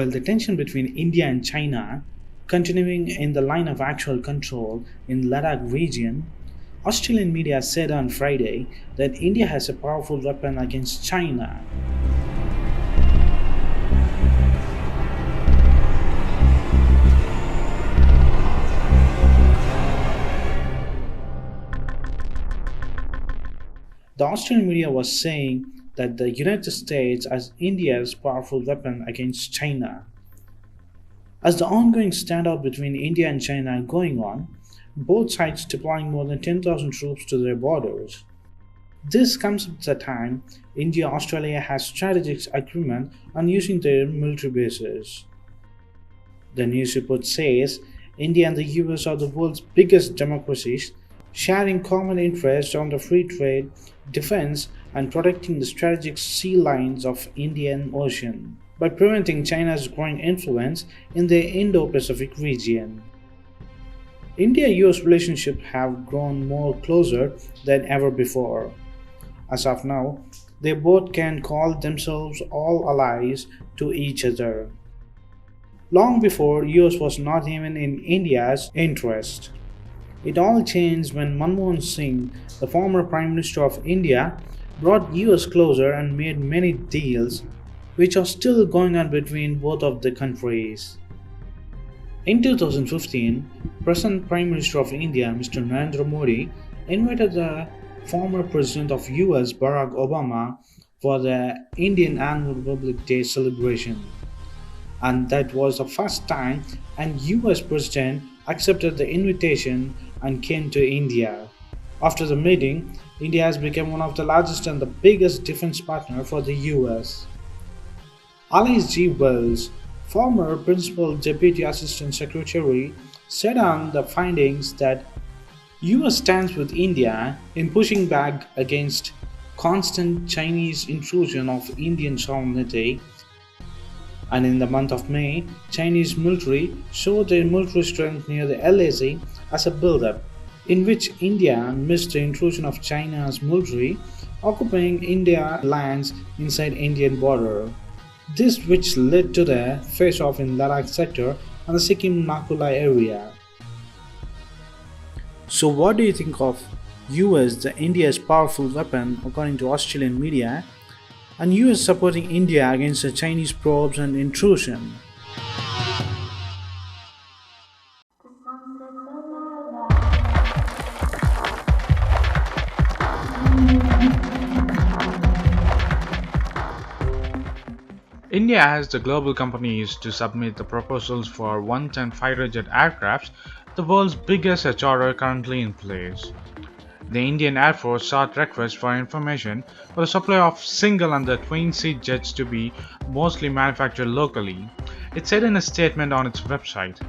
While the tension between India and China continuing in the line of actual control in Ladakh region, Australian media said on Friday that India has a powerful weapon against China. The Australian media was saying that the United States as India's powerful weapon against China. As the ongoing standoff between India and China are going on, both sides deploying more than 10,000 troops to their borders. This comes at the time India-Australia has strategic agreement on using their military bases. The news report says India and the US are the world's biggest democracies, sharing common interests on the free trade, defense, and protecting the strategic sea lines of Indian Ocean by preventing China's growing influence in the indo-pacific region. India-US relationships have grown more closer than ever before. As of now, they both can call themselves all allies to each other. Long before, US was not even in India's interest. It all changed when Manmohan Singh, the former Prime Minister of India, brought US closer and made many deals which are still going on between both of the countries. In 2015, present Prime Minister of India, Mr Narendra Modi, invited the former President of US, Barack Obama, for the Indian Annual Republic Day celebration. And that was the first time an US President accepted the invitation and came to India. After the meeting, India has become one of the largest and the biggest defense partner for the US. Alice G. Wells, former Principal Deputy Assistant Secretary, said on the findings that US stands with India in pushing back against constant Chinese intrusion of Indian sovereignty. And in the month of May, Chinese military showed their military strength near the LAC as a build-up, in which India missed the intrusion of China's military occupying India lands inside Indian border. This which led to the face-off in Ladakh sector and the Sikkim Nakula area. So what do you think of US, the India's powerful weapon according to Australian media, and US supporting India against the Chinese probes and intrusion? India has the global companies to submit the proposals for 110 fighter jet aircraft, the world's biggest such order currently in place. The Indian Air Force sought requests for information for the supply of single and the twin-seat jets to be mostly manufactured locally, it said in a statement on its website.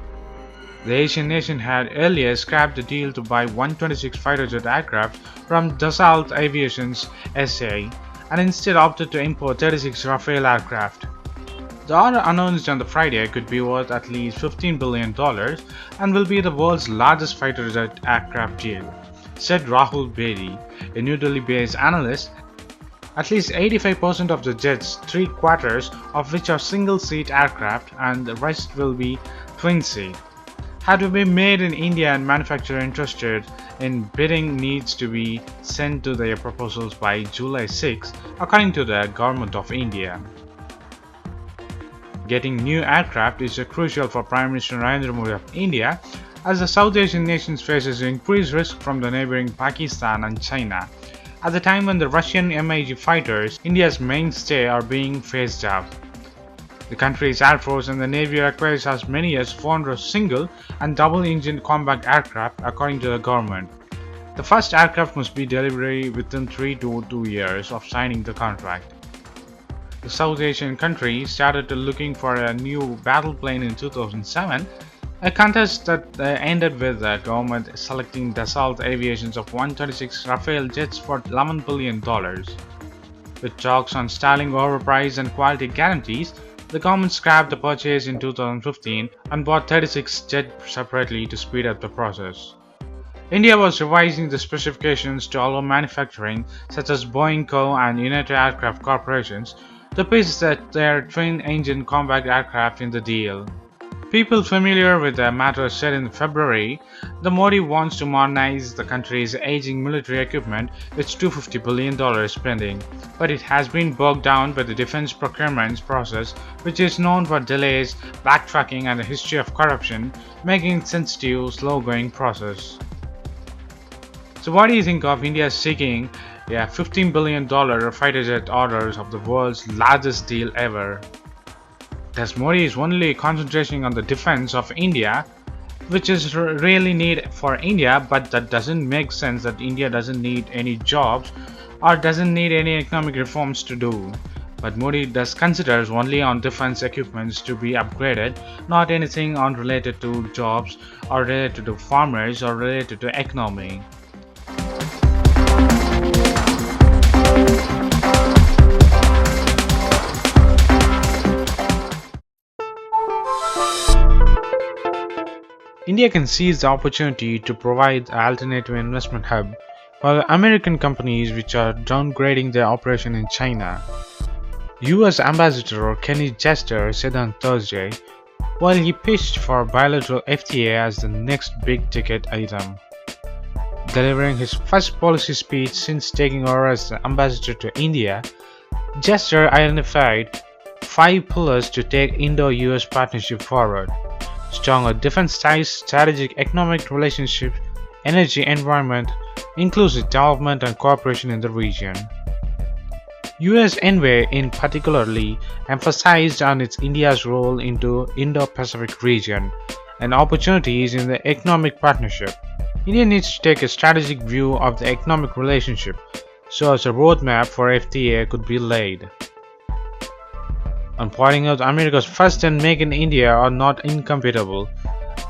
The Asian nation had earlier scrapped the deal to buy 126 fighter jet aircraft from Dassault Aviation's SA and instead opted to import 36 Rafale aircraft. The order announced on the Friday could be worth at least $15 billion and will be the world's largest fighter jet aircraft deal, said Rahul Bedi, a New Delhi-based analyst. At least 85% of the jets, 3/4 of which are single-seat aircraft and the rest will be twin-seat, had to be made in India, and manufacturer interested in bidding needs to be sent to their proposals by July 6, according to the Government of India. Getting new aircraft is crucial for Prime Minister Narendra Modi of India, as the South Asian nations faces increased risk from the neighboring Pakistan and China, at the time when the Russian MiG fighters, India's mainstay, are being phased out. The country's Air Force and the Navy requires as many as 400 single and double-engine combat aircraft, according to the government. The first aircraft must be delivered within 3 to 2 years of signing the contract. The South Asian country started looking for a new battle plane in 2007, a contest that ended with the government selecting Dassault Aviation's of 126 Rafale jets for $11 billion. With talks on styling, overpriced and quality guarantees, the government scrapped the purchase in 2015 and bought 36 jets separately to speed up the process. India was revising the specifications to allow manufacturing such as Boeing Co. and United Aircraft Corporations The pitch that their twin-engine combat aircraft in the deal. People familiar with the matter said in February, the Modi wants to modernize the country's aging military equipment with $250 billion spending, but it has been bogged down by the defense procurement process, which is known for delays, backtracking, and a history of corruption, making it sensitive, slow-going process. So what do you think of India seeking a $15 billion fighter jet orders of the world's largest deal ever? Thus Modi is only concentrating on the defense of India, which is really need for India, but that doesn't make sense that India doesn't need any jobs or doesn't need any economic reforms to do. But Modi does considers only on defense equipments to be upgraded, not anything on related to jobs or related to farmers or related to economy. India can seize the opportunity to provide an alternative investment hub for the American companies which are downgrading their operation in China. US Ambassador Kenny Jester said on Thursday, while he pitched for bilateral FTA as the next big ticket item. Delivering his first policy speech since taking over as the ambassador to India, Jester identified 5 pillars to take Indo-US partnership forward: stronger defense ties, strategic economic relationships, energy environment, inclusive development and cooperation in the region. US Envoy in particularly emphasized on its India's role into indo-pacific region and opportunities in the economic partnership. India needs to take a strategic view of the economic relationship so as a roadmap for FTA could be laid. On pointing out America's first and Make in India are not incompatible,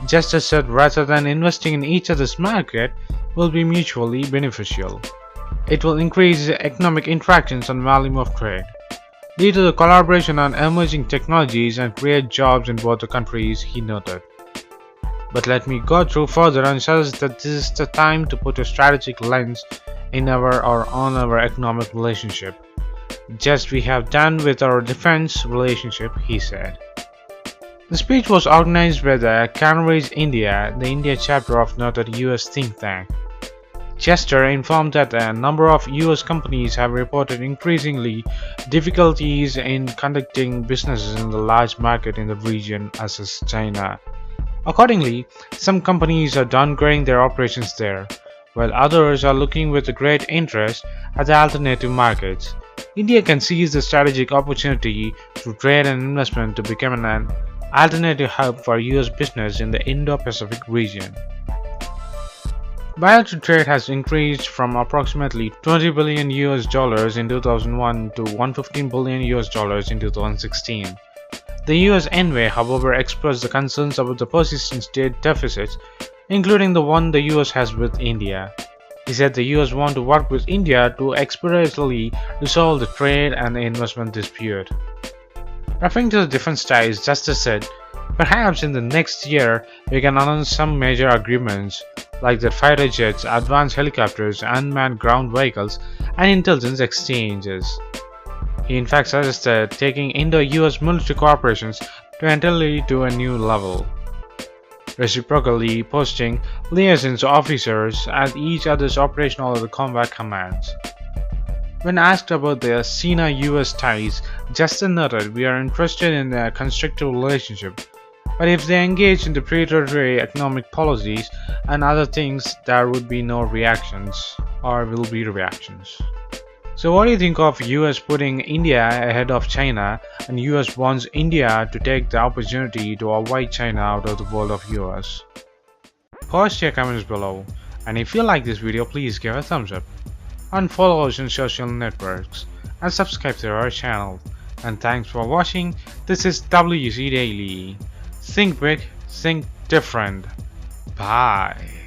just as said rather than investing in each other's market will be mutually beneficial. It will increase economic interactions and volume of trade, lead to the collaboration on emerging technologies and create jobs in both the countries, he noted. But let me go through further and suggest that this is the time to put a strategic lens in our or on our economic relationship, just we have done with our defense relationship, he said. The speech was organized by the Canaries India, the India chapter of noted US think tank. Chester informed that a number of US companies have reported increasingly difficulties in conducting businesses in the large market in the region, as is China. Accordingly, some companies are downgrading their operations there, while others are looking with great interest at the alternative markets. India can seize the strategic opportunity through trade and investment to become an alternative hub for US business in the Indo-Pacific region. Bilateral trade has increased from approximately $20 billion in 2001 to $115 billion in 2016. The US Envoy, however, expressed the concerns about the persistent state deficits, including the one the US has with India. He said the US want to work with India to expeditiously resolve the trade and investment dispute. Referring to the defense ties, Justice said, perhaps in the next year we can announce some major agreements like the fighter jets, advanced helicopters, unmanned ground vehicles, and intelligence exchanges. He in fact suggested taking Indo-US military cooperations to entirely to a new level, reciprocally posting liaisons officers at each other's operational or combat commands. When asked about the China-US ties, Justin noted, "We are interested in a constructive relationship, but if they engage in the predatory economic policies and other things, there would be no reactions, or will be reactions." So what do you think of US putting India ahead of China, and US wants India to take the opportunity to avoid China out of the world of US? Post your comments below, and if you like this video, please give a thumbs up, and follow us on social networks, and subscribe to our channel. And thanks for watching. This is WC Daily. Think big, think different. Bye.